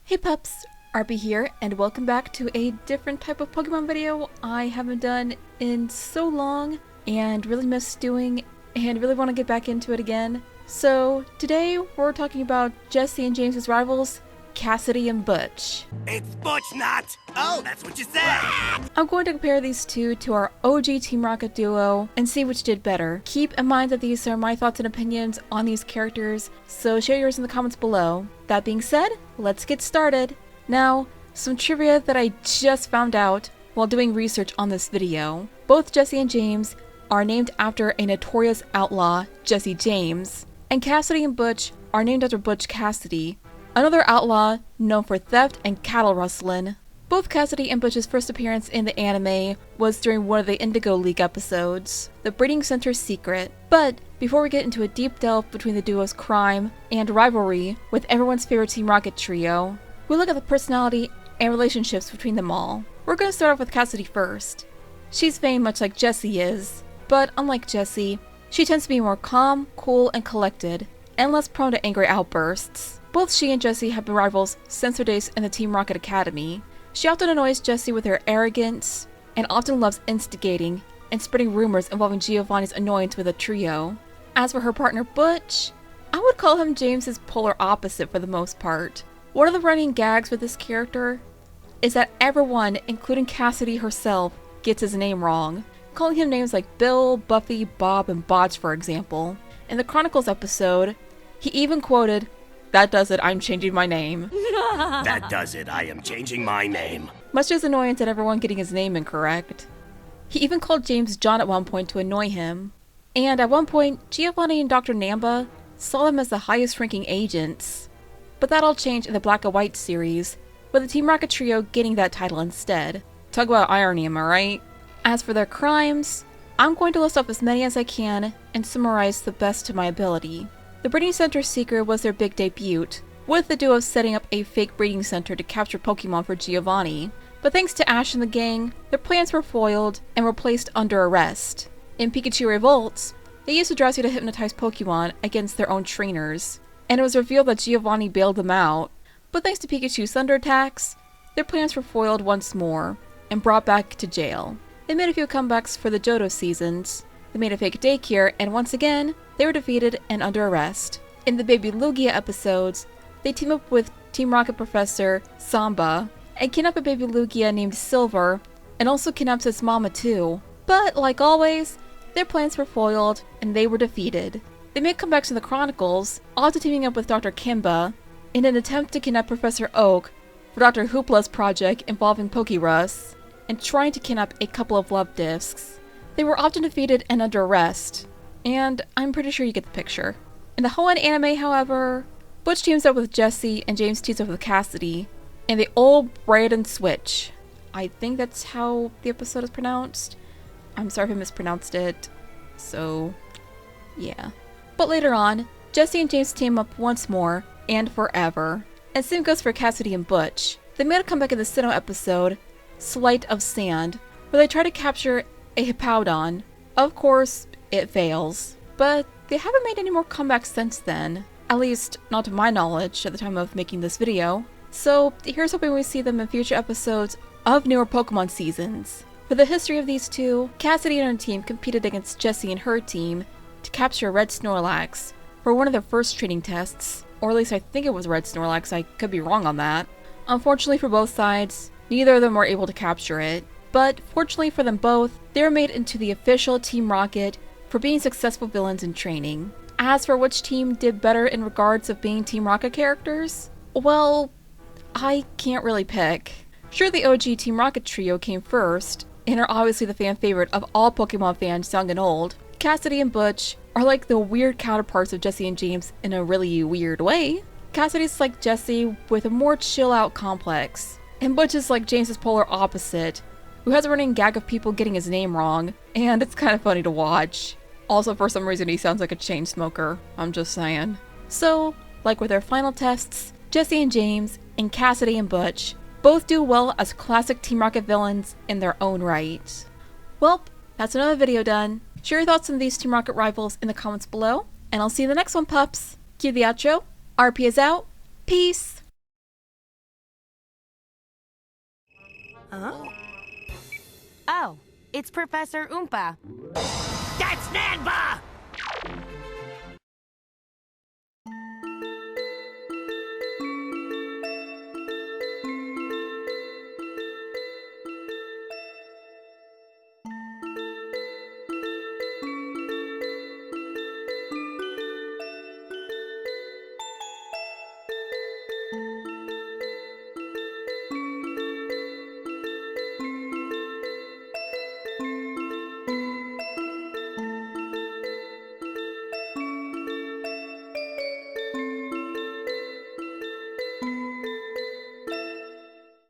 Hey pups, RP here, and welcome back to a different type of Pokemon video I haven't done in so long and really missed doing and really want to get back into it again. So today we're talking about Jessie and James's rivals, Cassidy and Butch. It's Butch, not! Oh, that's what you said! I'm going to compare these two to our OG Team Rocket duo and see which did better. Keep in mind that these are my thoughts and opinions on these characters, so share yours in the comments below. That being said, let's get started. Now, some trivia that I just found out while doing research on this video. Both Jessie and James are named after a notorious outlaw, Jesse James, and Cassidy and Butch are named after Butch Cassidy, another outlaw known for theft and cattle rustling. Both Cassidy and Butch's first appearance in the anime was during one of the Indigo League episodes, The Breeding Center's Secret. But before we get into a deep delve between the duo's crime and rivalry with everyone's favorite Team Rocket trio, we look at the personality and relationships between them all. We're going to start off with Cassidy first. She's vain much like Jessie is, but unlike Jessie, she tends to be more calm, cool, and collected, and less prone to angry outbursts. Both she and Jessie have been rivals since their days in the Team Rocket Academy. She often annoys Jessie with her arrogance, and often loves instigating and spreading rumors involving Giovanni's annoyance with the trio. As for her partner Butch, I would call him James's polar opposite for the most part. One of the running gags with this character is that everyone, including Cassidy herself, gets his name wrong, calling him names like Bill, Buffy, Bob, and Botch, for example. In the Chronicles episode, he even quoted, "That does it, I'm changing my name." That does it, I am changing my name. Much to his annoyance at everyone getting his name incorrect. He even called James John at one point to annoy him. And at one point, Giovanni and Dr. Namba saw them as the highest ranking agents. But that all changed in the Black and White series, with the Team Rocket trio getting that title instead. Talk about irony, am I right? As for their crimes, I'm going to list off as many as I can and summarize the best to my ability. The Breeding Center's Secret was their big debut, with the duo setting up a fake breeding center to capture Pokémon for Giovanni. But thanks to Ash and the gang, their plans were foiled and were placed under arrest. In Pikachu Revolts, they used Drowsy to hypnotize Pokémon against their own trainers, and it was revealed that Giovanni bailed them out. But thanks to Pikachu's thunder attacks, their plans were foiled once more and brought back to jail. They made a few comebacks for the Johto seasons. They made a fake daycare, and once again, they were defeated and under arrest. In the Baby Lugia episodes, they team up with Team Rocket Professor Samba and kidnap a baby Lugia named Silver, and also kidnaps its mama too. But like always, their plans were foiled and they were defeated. They made comebacks in the Chronicles, also teaming up with Dr. Kimba in an attempt to kidnap Professor Oak for Dr. Hoopla's project involving Pokerus, and trying to kidnap a couple of love discs. They were often defeated and under arrest, and I'm pretty sure you get the picture. In the Hoenn anime, however, Butch teams up with Jessie and James teams up with Cassidy in the old Braden Switch. I think that's how the episode is pronounced. I'm sorry if I mispronounced it, so yeah. But later on, Jessie and James team up once more, and forever. And same goes for Cassidy and Butch. They made a comeback in the Sinnoh episode, Sleight of Sand, where they try to capture a Hippowdon. Of course, it fails. But they haven't made any more comebacks since then. At least, not to my knowledge at the time of making this video. So, here's hoping we see them in future episodes of newer Pokemon seasons. For the history of these two, Cassidy and her team competed against Jessie and her team to capture Red Snorlax for one of their first training tests. Or at least I think it was Red Snorlax, I could be wrong on that. Unfortunately for both sides, neither of them were able to capture it. But fortunately for them both, they were made into the official Team Rocket for being successful villains in training. As for which team did better in regards of being Team Rocket characters, well, I can't really pick. Sure, the OG Team Rocket trio came first, and are obviously the fan favorite of all Pokemon fans young and old. Cassidy and Butch are like the weird counterparts of Jessie and James in a really weird way. Cassidy's like Jessie with a more chill out complex, and Butch is like James's polar opposite, who has a running gag of people getting his name wrong, and it's kind of funny to watch. Also, for some reason, he sounds like a chain smoker. I'm just saying. So, like with their final tests, Jessie and James and Cassidy and Butch both do well as classic Team Rocket villains in their own right. Well, that's another video done. Share your thoughts on these Team Rocket rivals in the comments below, and I'll see you in the next one, pups. Cue the outro. RP is out. Peace. Oh, it's Professor Oompa. That's Nanba!